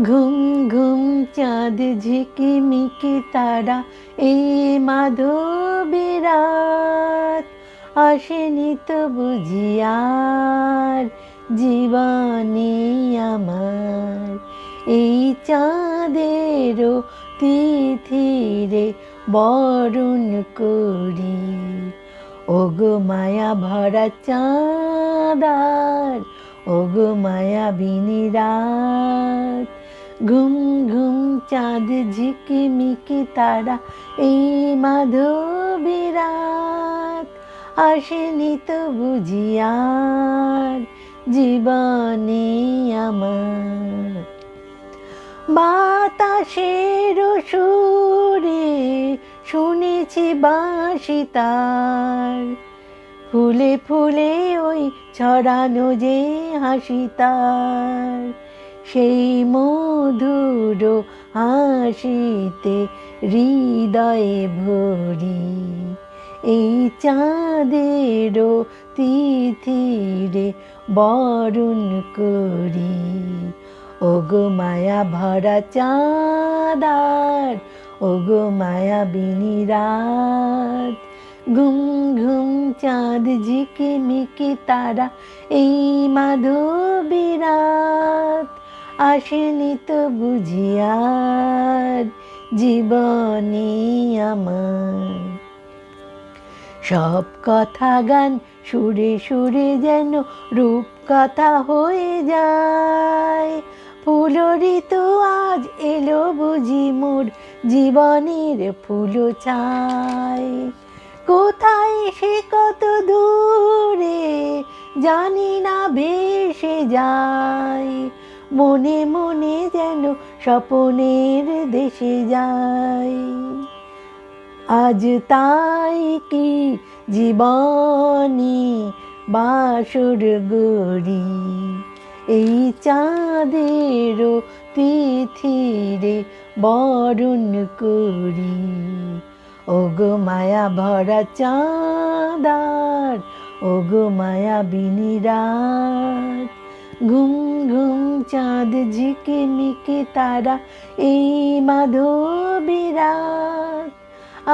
ঘুম ঘুম চাঁদ ঝিকিমিকি তারা, এই মাধবী রাত আসেনি তো বুঝি আর জীবনে আমার। এই চাঁদেরও তিথিরে বরণ করি, ওগো মায়া ভরা চাঁদার, ওগো মায়াবিনী রাত। ঘুম ঘুম চাঁদ ঝিকিমিকি তারা, এই মাধবী রাত আসেনি তো বুঝি আর জীবনে আমার। বাতাসের সুরে শুনেছি বাঁশি তার, ফুলে ফুলে ওই ছড়ানো যে হাসি তার, সেই মধুর হাসিতে হৃদয়ে ভরি, এই চাঁদেরও তিথিরে বরণ করি, ওগো মায়া ভরা চাঁদার, ওগো মায়াবিনী রাত। ঘুম ঘুম চাঁদ ঝিকিমিকি তারা, এই মাধবী রাত আসেনি তো বুঝি আর জীবনে আমার। সব কথা গান সুরে সুরে যেন রূপকথা হয়ে যায়। ফুল ঋতু আজ এলো বুঝি মোর জীবনের ফুল চাই। কোথায় সে কত দূরে জানি না ভেসে যায়, মনে মনে যেন স্বপনের দেশে যায়। আজ তাই কি জীবনে বাসর গড়ি, এই চাঁদেরও তিথিরে বরণ করি, ওগো মায়া ভরা চাঁদার, ওগো মায়াবিনী রাত। ঘুম ঘুম চাঁদ ঝিকিমিকি তারা, এই মাধবী রাত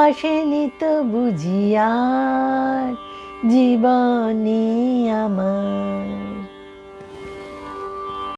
আসেনি তো বুঝি আর জীবনে আমার।